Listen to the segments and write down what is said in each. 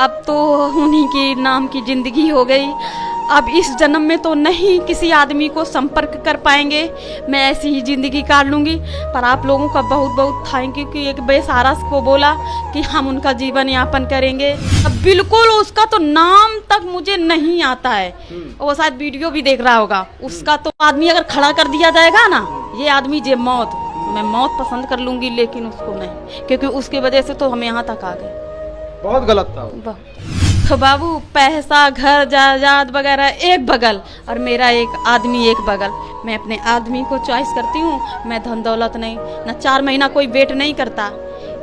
अब तो उन्हीं के नाम की जिंदगी हो गई। अब इस जन्म में तो नहीं किसी आदमी को संपर्क कर पाएंगे, मैं ऐसी ही ज़िंदगी काट लूँगी। पर आप लोगों का बहुत बहुत थैंक यू कि एक बेसहारा को बोला कि हम उनका जीवन यापन करेंगे। अब बिल्कुल उसका तो नाम तक मुझे नहीं आता है, वो शायद वीडियो भी देख रहा होगा। उसका तो आदमी अगर खड़ा कर दिया जाएगा ना, ये आदमी जे मौत, मैं मौत पसंद कर लूँगी लेकिन उसको नहीं, क्योंकि उसकी वजह से तो हम यहाँ तक आ गए। बहुत गलत था। तो बाबू पैसा घर जायदाद वगैरह एक बगल और मेरा एक आदमी एक बगल। मैं अपने आदमी को चॉइस करती हूँ, मैं धन दौलत नहीं। ना 4 महीना कोई वेट नहीं करता,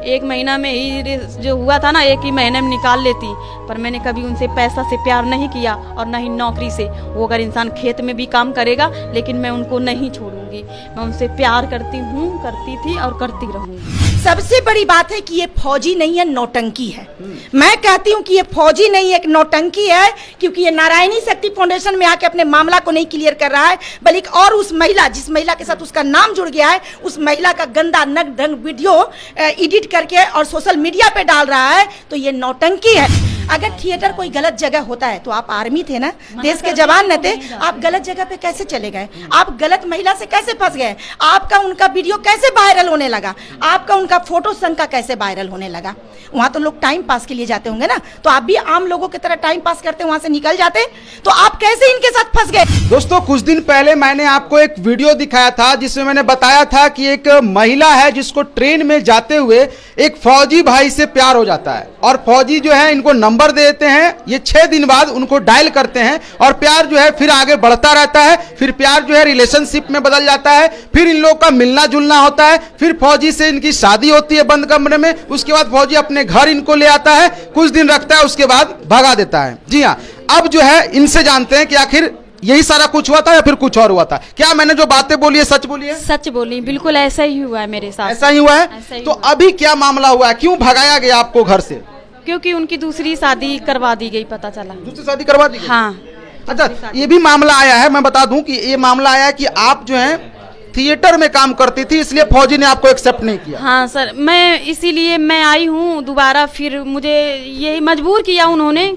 1 महीना में ही जो हुआ था ना 1 ही महीने में निकाल लेती। पर मैंने कभी उनसे पैसा से प्यार नहीं किया और ना ही नौकरी से। वो अगर इंसान खेत में भी काम करेगा लेकिन मैं उनको नहीं छोड़ूंगी। मैं उनसे प्यार करती हूँ, करती थी और करती रहूँगी। सबसे बड़ी बात है कि ये फौजी नहीं है, नौटंकी है। मैं कहती हूँ कि ये फौजी नहीं, एक नौटंकी है, क्योंकि ये नारायणी शक्ति फाउंडेशन में आके अपने मामला को नहीं क्लियर कर रहा है, बल्कि और उस महिला, जिस महिला के साथ उसका नाम जुड़ गया है, उस महिला का गंदा नग्न ढंग वीडियो एडिट करके और सोशल मीडिया पे डाल रहा है। तो ये नौटंकी है। अगर थिएटर कोई गलत जगह होता है तो आप आर्मी थे ना, देश के जवान न थे, आप गलत जगह पे कैसे चले गए? आप गलत महिला से कैसे फंस गए? आपका उनका वीडियो कैसे वायरल होने लगा? आपका उनका फोटो संग का कैसे वायरल होने लगा? वहां तो लोग टाइम पास के लिए जाते होंगे ना, तो आप भी आम लोगों की तरह टाइम पास करते वहां से निकल जाते, तो आप कैसे इनके साथ फंस गए? दोस्तों, कुछ दिन पहले मैंने आपको एक वीडियो दिखाया था जिसमें मैंने बताया था कि एक महिला है जिसको ट्रेन में जाते हुए एक फौजी भाई से प्यार हो जाता है, और फौजी जो है इनको नंबर दे देते हैं। ये 6 दिन बाद उनको डायल करते हैं और प्यार जो है फिर आगे बढ़ता रहता है। फिर प्यार जो है रिलेशनशिप में बदल जाता है, फिर इन लोगों का मिलना जुलना होता है, फिर फौजी से इनकी शादी होती है बंद कमरे में। उसके बाद फौजी अपने घर इनको ले आता है, कुछ दिन रखता है, उसके बाद भगा देता है। जी हाँ, अब जो है इनसे जानते हैं कि आखिर यही सारा कुछ हुआ था या फिर कुछ और हुआ था। क्या मैंने जो बातें बोली है सच बोली है? सच बोली, बिल्कुल ऐसा ही हुआ है मेरे साथ। ऐसा ही हुआ है? तो अभी क्या मामला हुआ है, क्यों भगाया गया आपको घर से? क्योंकि उनकी दूसरी शादी करवा दी गई, पता चला। दूसरी शादी करवा दी गई? हाँ। अच्छा, ये भी मामला आया है, मैं बता दूं कि ये मामला आया है कि आप जो है थिएटर में काम करती थी, इसलिए फौजी ने आपको एक्सेप्ट नहीं किया। हाँ सर, मैं इसीलिए मैं आई हूँ दोबारा। फिर मुझे यही मजबूर किया उन्होंने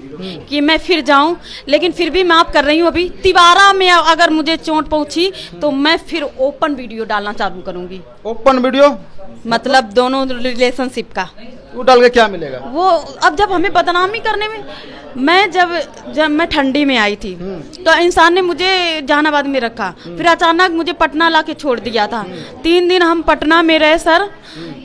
कि मैं फिर जाऊँ, लेकिन फिर भी मैं आप कर रही हूँ। अभी तिवारा में अगर मुझे चोट पहुँची तो मैं फिर ओपन वीडियो डालना चालू करूँगी। ओपन वीडियो मतलब दोनों रिलेशनशिप का। वो डाल के क्या मिलेगा? वो अब जब हमें बदनामी करने में, मैं जब मैं ठंडी में आई थी तो इंसान ने मुझे जहानाबाद में रखा, फिर अचानक मुझे पटना ला के छोड़ दिया था। 3 दिन हम पटना में रहे सर,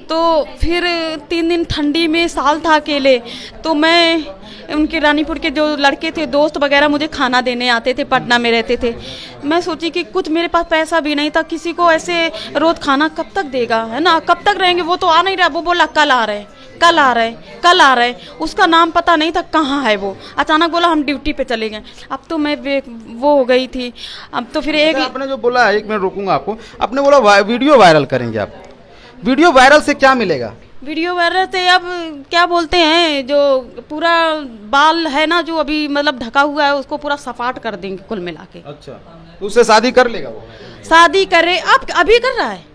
तो फिर 3 दिन ठंडी में, साल था अकेले। तो मैं उनके रानीपुर के जो लड़के थे दोस्त वगैरह मुझे खाना देने आते थे, पटना में रहते थे। मैं सोची कि कुछ मेरे पास पैसा भी नहीं था, किसी को ऐसे रोज खाना कब तक देगा, है ना, कब तक रहेंगे? वो तो आ नहीं रहा। वो बोला कल आ रहे, कल आ रहे, कल आ रहे। उसका नाम पता नहीं था कहाँ है वो। अचानक बोला हम ड्यूटी पे चले गए। अब तो मैं वो हो गई थी। अब तो फिर एक आपने जो बोला है, 1 मिनट रोकूंगा आपको, आपने बोला वीडियो वायरल करेंगे आप। वीडियो वायरल से क्या मिलेगा? वीडियो वायरल से अब क्या बोलते हैं, जो पूरा बाल है ना जो अभी मतलब ढका हुआ है, उसको पूरा सपाट कर देंगे कुल मिला के। अच्छा, तो उससे शादी कर लेगा वो? शादी करे, अब अभी कर रहा है।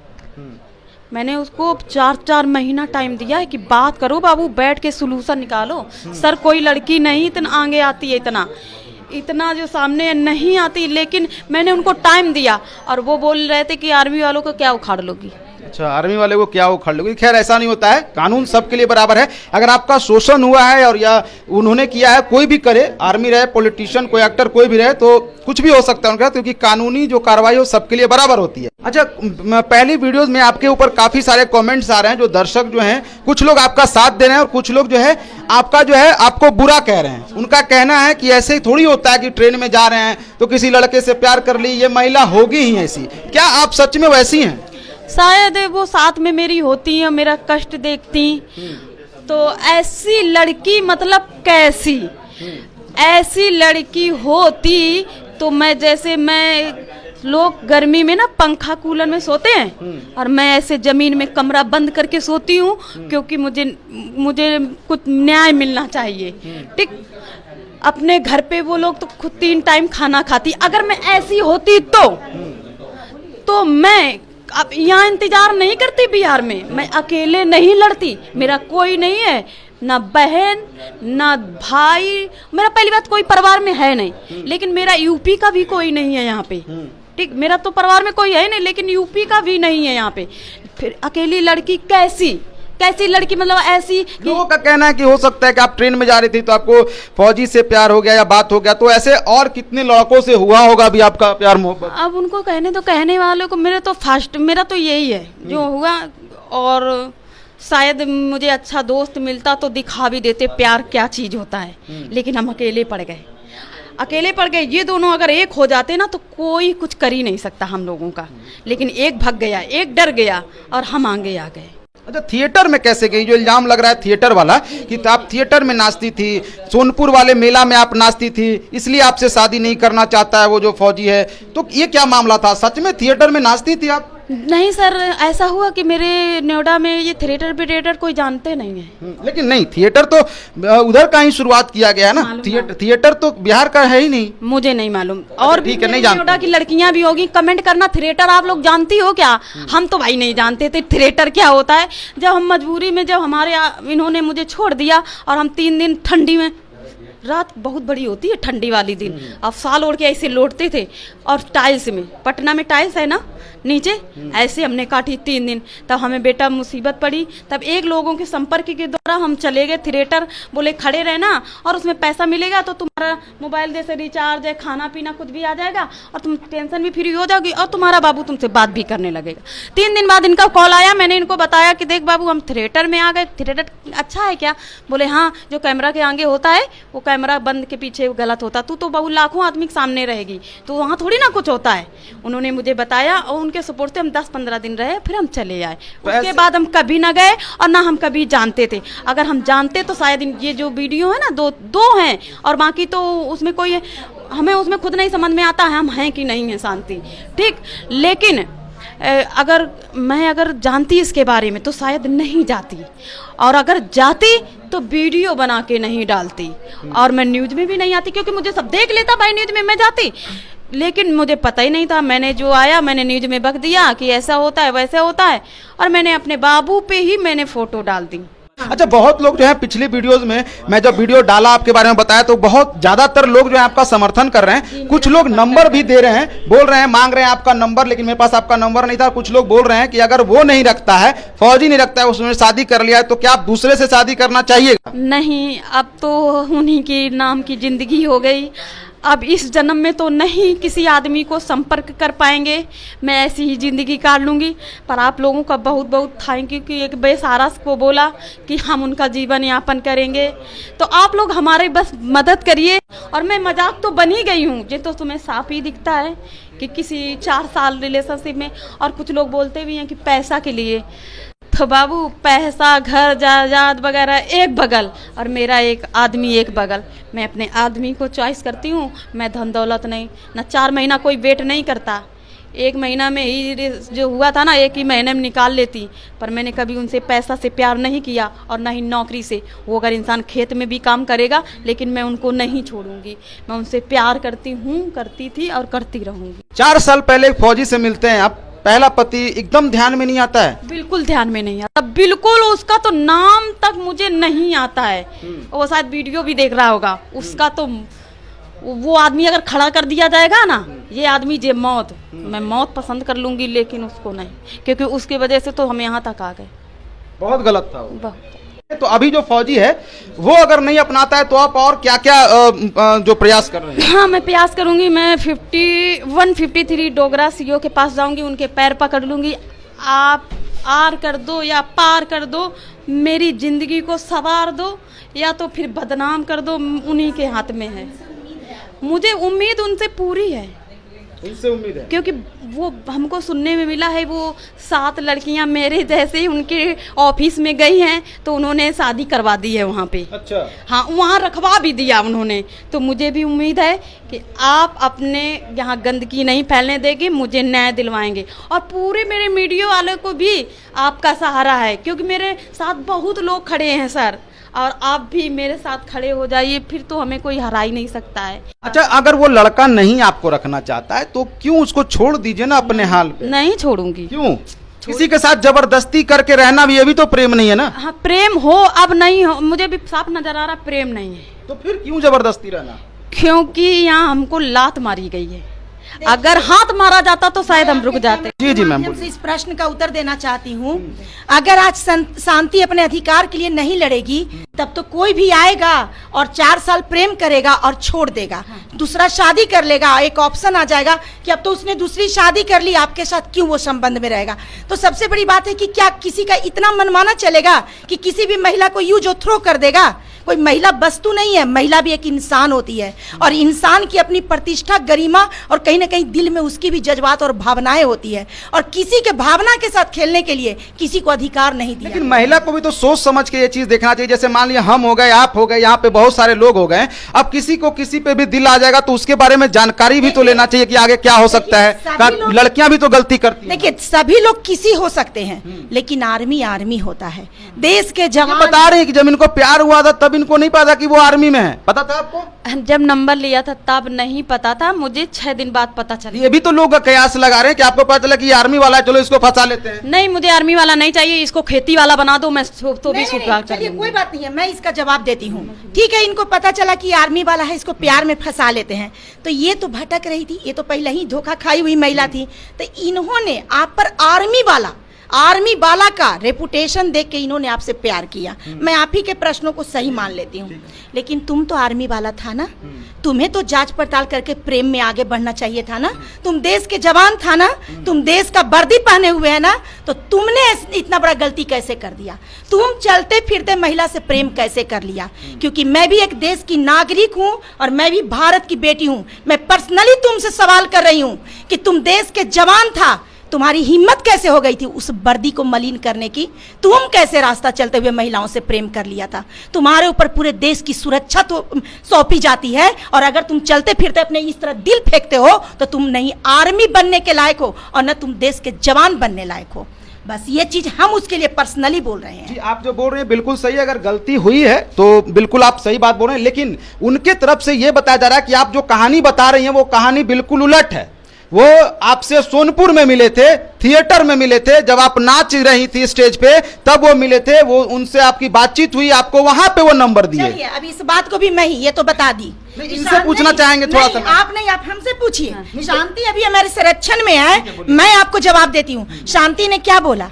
मैंने उसको 4 महीना टाइम दिया है कि बात करो बाबू, बैठ के सोल्यूशन निकालो। सर कोई लड़की नहीं इतना आगे आती है, इतना जो सामने नहीं आती, लेकिन मैंने उनको टाइम दिया और वो बोल रहे थे कि आर्मी वालों को क्या उखाड़ लोगी। अच्छा, आर्मी वाले को क्या उखाड़ लोगी? खैर ऐसा नहीं होता है, कानून सबके लिए बराबर है। अगर आपका शोषण हुआ है और या उन्होंने किया है, कोई भी करे, आर्मी रहे, पॉलिटिशियन, कोई एक्टर, कोई भी रहे, तो कुछ भी हो सकता है उनका, क्योंकि कानूनी जो कार्रवाई हो सबके लिए बराबर होती है। अच्छा, पहली वीडियोस में आपके ऊपर काफी सारे कमेंट्स आ रहे हैं, जो दर्शक जो हैं, कुछ लोग आपका साथ दे रहे हैं और कुछ लोग जो है आपका जो है आपको बुरा कह रहे हैं। उनका कहना है कि ऐसे ही थोड़ी होता है कि ट्रेन में जा रहे हैं तो किसी लड़के से प्यार कर ली, ये महिला होगी ही ऐसी। क्या आप सच में वैसी हैं? शायद वो साथ में मेरी होती है, मेरा कष्ट देखती, तो ऐसी लड़की मतलब कैसी ऐसी लड़की होती तो मैं, जैसे मैं लोग गर्मी में ना पंखा कूलर में सोते हैं और मैं ऐसे जमीन में कमरा बंद करके सोती हूँ, क्योंकि मुझे कुछ न्याय मिलना चाहिए। ठीक, अपने घर पे वो लोग तो खुद 3 टाइम खाना खाती। अगर मैं ऐसी होती तो मैं अब यहाँ इंतजार नहीं करती बिहार में, मैं अकेले नहीं लड़ती, मेरा कोई नहीं है, ना बहन ना भाई, मेरा पहली बात कोई परिवार में है नहीं, लेकिन मेरा यूपी का भी कोई नहीं है यहाँ पे। ठीक, मेरा तो परिवार में कोई है नहीं, लेकिन यूपी का भी नहीं है यहाँ पे। फिर अकेली लड़की कैसी लड़की, मतलब ऐसी लोगों का कहना है कि हो सकता है कि आप ट्रेन में जा रही थी तो आपको फौजी से प्यार हो गया या बात हो गया, तो ऐसे और कितने लड़कों से हुआ होगा भी आपका प्यार मोहब्बत? अब उनको कहने वालों को मेरा तो यही है जो हुआ। और शायद मुझे अच्छा दोस्त मिलता तो दिखा भी देते प्यार क्या चीज होता है, लेकिन हम अकेले पड़ गए। ये दोनों अगर एक हो जाते ना तो कोई कुछ कर ही नहीं सकता हम लोगों का, लेकिन एक भाग गया, एक डर गया और हम आगे आ गए। अच्छा, थिएटर में कैसे गई? जो इल्जाम लग रहा है थिएटर वाला कि आप थिएटर में नाचती थी, सोनपुर वाले मेला में आप नाचती थी, इसलिए आपसे शादी नहीं करना चाहता है वो जो फौजी है, तो ये क्या मामला था? सच में थिएटर में नाचती थी आप? नहीं सर, ऐसा हुआ कि मेरे नोएडा में ये थिएटर कोई जानते नहीं है। लेकिन नहीं, थिएटर तो उधर का ही शुरुआत किया गया है ना, थिएटर तो बिहार का है ही नहीं। मुझे नहीं मालूम, और भी ठीक है, नहीं जानते। नोएडा की लड़कियां भी होगी, कमेंट करना थिएटर आप लोग जानती हो क्या? हम तो भाई नहीं जानते थे थिएटर क्या होता है। जब हम मजबूरी में, जब इन्होंने मुझे छोड़ दिया और हम 3 दिन ठंडी में, रात बहुत बड़ी होती है ठंडी वाली दिन, अब साल ओढ़ के ऐसे लौटते थे, और टाइल्स में, पटना में टाइल्स है ना नीचे, ऐसे हमने काटी 3 दिन। तब हमें बेटा मुसीबत पड़ी, तब एक लोगों के संपर्क के द्वारा हम चले गए थिएटर। बोले खड़े रहना और उसमें पैसा मिलेगा तो तुम्हारा मोबाइल जैसे रिचार्ज है, खाना पीना कुछ भी आ जाएगा और तुम टेंशन भी फ्री हो जाओगी और तुम्हारा बाबू तुमसे बात भी करने लगेगा। 3 दिन बाद इनका कॉल आया, मैंने इनको बताया कि देख बाबू हम थिएटर में आ गए। थिएटर अच्छा है क्या? बोले हाँ, जो कैमरा के आगे होता है वो कैमरा बंद के पीछे गलत होता, तू तो बाबू लाखों आदमी के सामने रहेगी तो वहाँ थोड़ी ना कुछ होता है। उन्होंने मुझे बताया और उनके सपोर्ट से हम 10-15 दिन रहे, फिर हम चले आए। उसके बाद हम कभी ना गए और ना हम कभी जानते थे। अगर हम जानते तो शायद ये जो वीडियो है ना, दो हैं और बाकी तो उसमें कोई, हमें उसमें खुद नहीं समझ में आता है हम हैं कि नहीं है शांति। ठीक, लेकिन अगर मैं जानती इसके बारे में तो शायद नहीं जाती, और अगर जाती तो वीडियो बना के नहीं डालती, और मैं न्यूज़ में भी नहीं आती, क्योंकि मुझे सब देख लेता भाई न्यूज़ में, मैं जाती, लेकिन मुझे पता ही नहीं था। मैंने जो आया मैंने न्यूज़ में बक दिया कि ऐसा होता है वैसा होता है, और मैंने अपने बाबू पे ही मैंने फोटो डाल दी। अच्छा, बहुत लोग जो है पिछली वीडियोस में मैं जब वीडियो डाला आपके बारे में बताया तो बहुत ज्यादातर लोग जो है आपका समर्थन कर रहे हैं, कुछ लोग नंबर भी दे रहे हैं, बोल रहे हैं, मांग रहे हैं आपका नंबर, लेकिन मेरे पास आपका नंबर नहीं था। कुछ लोग बोल रहे हैं कि अगर वो नहीं रखता है, फौजी नहीं रखता है, उसने शादी कर लिया है, तो क्या आप दूसरे से शादी करना चाहिएगा? नहीं, अब तो उन्हीं के नाम की जिंदगी हो गई। अब इस जन्म में तो नहीं किसी आदमी को संपर्क कर पाएंगे, मैं ऐसी ही ज़िंदगी काट लूँगी। पर आप लोगों का बहुत बहुत थैंक यू कि एक बेसहारा को बोला कि हम उनका जीवन यापन करेंगे, तो आप लोग हमारे बस मदद करिए। और मैं मजाक तो बनी गई हूँ, ये तो तुम्हें साफ ही दिखता है कि किसी 4 साल रिलेशनशिप में, और कुछ लोग बोलते भी हैं कि पैसा के लिए, तो बाबू पैसा, घर जायदाद वगैरह एक बगल और मेरा एक आदमी एक बगल। मैं अपने आदमी को चॉइस करती हूँ, मैं धन दौलत नहीं, ना 4 महीना कोई वेट नहीं करता। 1 महीना में ही जो हुआ था ना, 1 ही महीने में निकाल लेती। पर मैंने कभी उनसे पैसा से प्यार नहीं किया और ना ही नौकरी से। वो अगर इंसान खेत में भी काम करेगा लेकिन मैं उनको नहीं छोड़ूंगी, मैं उनसे प्यार करती हूँ, करती थी और करती रहूँगी। 4 साल पहले एक फौजी से मिलते हैं आप, पहला पति एकदम ध्यान में नहीं आता है? बिल्कुल ध्यान में नहीं आता, बिल्कुल उसका तो नाम तक मुझे नहीं आता है। वो शायद वीडियो भी देख रहा होगा, उसका तो वो आदमी अगर खड़ा कर दिया जाएगा ना, ये आदमी जे मौत, मैं मौत पसंद कर लूंगी, लेकिन उसको नहीं, क्योंकि उसकी वजह से तो हम यहाँ तक आ गए। बहुत गलत था वो। तो अभी जो फौजी है वो अगर नहीं अपनाता है तो आप और क्या क्या जो प्रयास कर रहे हैं? हाँ, मैं प्रयास करूंगी। मैं 153 डोगरा सीओ के पास जाऊंगी, उनके पैर पकड़ लूंगी। आप आर कर दो या पार कर दो, मेरी जिंदगी को सवार दो, या तो फिर बदनाम कर दो, उन्हीं के हाथ में है। मुझे उम्मीद उनसे पूरी है, उनसे उम्मीद है, क्योंकि वो हमको सुनने में मिला है वो 7 लड़कियां मेरे जैसे उनके ऑफिस में गई हैं तो उन्होंने शादी करवा दी है वहाँ पे। अच्छा, हाँ, वहाँ रखवा भी दिया उन्होंने। तो मुझे भी उम्मीद है कि आप अपने यहाँ गंदगी नहीं फैलने देंगे, मुझे न्याय दिलवाएंगे। और पूरे मेरे मीडिया वालों को भी आपका सहारा है, क्योंकि मेरे साथ बहुत लोग खड़े हैं सर, और आप भी मेरे साथ खड़े हो जाइए, फिर तो हमें कोई हरा ही नहीं सकता है। अच्छा, अगर वो लड़का नहीं आपको रखना चाहता है तो क्यों उसको छोड़ दीजिए ना अपने हाल पे। नहीं छोड़ूंगी। क्यों? किसी के साथ जबरदस्ती करके रहना भी, ये भी तो प्रेम नहीं है ना। हाँ प्रेम हो, अब नहीं हो, मुझे भी साफ नजर आ रहा प्रेम नहीं है। तो फिर क्यों जबरदस्ती रहना? क्योंकि यहाँ हमको लात मारी गई है, अगर हाथ मारा जाता तो शायद हम रुक जाते। जी जी मैम माध्यम से इस प्रश्न का उत्तर देना चाहती हूँ। अगर आज शांति अपने अधिकार के लिए नहीं लड़ेगी, तब तो कोई भी आएगा और 4 साल प्रेम करेगा और छोड़ देगा, दूसरा शादी कर लेगा। एक ऑप्शन आ जाएगा कि अब तो उसने दूसरी शादी कर ली, आपके साथ क्यों वो संबंध में रहेगा। तो सबसे बड़ी बात है कि क्या किसी का इतना मनमाना चलेगा कि किसी भी महिला को यूज और थ्रो कर देगा? कोई महिला वस्तु नहीं है, महिला भी एक इंसान होती है, और इंसान की अपनी प्रतिष्ठा, गरिमा और कहीं ना कहीं दिल में उसकी भी जज्बात और भावनाएं होती है, और किसी के भावना के साथ खेलने के लिए किसी को अधिकार नहीं दिया। लेकिन महिला को भी तो सोच समझ के ये चीज देखना चाहिए। जैसे मान लिया हम हो गए, आप हो गए, यहाँ पे बहुत सारे लोग हो गए, अब किसी को किसी पे भी दिल आ जाएगा तो उसके बारे में जानकारी भी तो लेना चाहिए कि आगे क्या हो सकता है। लड़कियां भी तो गलती करती हैं। देखिए सभी लोग किसी हो सकते हैं, लेकिन आर्मी आर्मी होता है। देश के जवान बता रहे हैं कि जब इनको प्यार हुआ था तब इनको नहीं पता कि वो आर्मी में है, पता था आपको? जब नंबर लिया था तब नहीं पता था, मुझे 6 दिन बाद पता चला। ये भी तो लोग कयास लगा रहे हैं कि आपको पता चला कि ये आर्मी वाला है, चलो इसको फंसा लेते हैं। नहीं, मुझे आर्मी वाला नहीं चाहिए, इसको खेती वाला बना दो, मैं तो भी नहीं, स्वीकार कर चलिए लूंगी। कोई बात नहीं है, मैं इसका जवाब देती हूँ। ठीक है, इनको पता चला कि आर्मी वाला है, इसको प्यार में फंसा लेते हैं, तो ये तो भटक रही थी, ये तो पहले ही धोखा खाई हुई महिला थी। तो इन्होंने आप पर आर्मी वाला का रेपुटेशन देख के इन्होंने आपसे प्यार किया। मैं आप ही के प्रश्नों को सही मान लेती हूँ, लेकिन तुम तो आर्मी वाला था ना, तुम्हें तो जांच पड़ताल करके प्रेम में आगे बढ़ना चाहिए था ना। तुम देश के जवान था ना, तुम देश का वर्दी पहने हुए है ना, तो तुमने इतना बड़ा गलती कैसे कर दिया? तुम चलते फिरते महिला से प्रेम कैसे कर लिया? क्योंकि मैं भी एक देश की नागरिक हूँ और मैं भी भारत की बेटी हूँ। मैं पर्सनली तुमसे सवाल कर रही हूँ कि तुम देश के जवान था, तुम्हारी हिम्मत कैसे हो गई थी उस वर्दी को मलिन करने की? तुम कैसे रास्ता चलते हुए महिलाओं से प्रेम कर लिया था? तुम्हारे ऊपर पूरे देश की सुरक्षा तो सौंपी जाती है, और अगर तुम चलते फिरते अपने इस तरह दिल फेंकते हो तो तुम नहीं आर्मी बनने के लायक हो और न तुम देश के जवान बनने लायक हो। बस ये चीज हम उसके लिए पर्सनली बोल रहे हैं। जी, आप जो बोल रहे हैं बिल्कुल सही है। अगर गलती हुई है तो बिल्कुल आप सही बात बोल रहे हैं, लेकिन उनके तरफ से ये बताया जा रहा है कि आप जो कहानी बता रही हैं वो कहानी बिल्कुल उलट है। वो आपसे सोनपुर में मिले थे, थिएटर में मिले थे, जब आप नाच रही थी स्टेज पे तब वो मिले थे, वो उनसे आपकी बातचीत हुई, आपको वहां पे वो नंबर दिए। चलिए अब इस बात को भी मैं ही ये तो बता दी। इनसे पूछना चाहेंगे थोड़ा सा। आप नहीं, आप हमसे पूछिए। शांति अभी हमारे संरक्षण में है, मैं आपको जवाब देती हूँ। शांति ने क्या बोला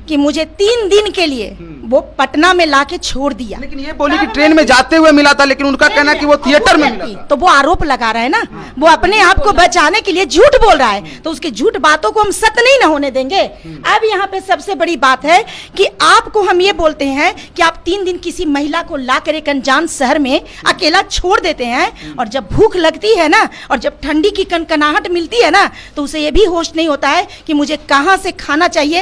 कि मुझे 3 दिन के लिए वो पटना में लाके छोड़ दिया। लेकिन ये बोली कि ट्रेन में जाते हुए मिला था, लेकिन उनका कहना कि वो थिएटर में मिला था। तो वो आरोप लगा रहा है ना, वो अपने आप को बचाने के लिए झूठ बोल रहा है, तो उसके झूठ बातों को हम सत्य नहीं ना होने देंगे। अब यहाँ पे सबसे बड़ी बात है कि आपको हम ये बोलते हैं कि आप 3 दिन किसी महिला को लाकर एक अनजान शहर में अकेला छोड़ देते हैं, और जब भूख लगती है ना और जब ठंडी की कनकनाहट मिलती है ना, तो उसे ये भी होश नहीं होता है कि मुझे कहाँ से खाना चाहिए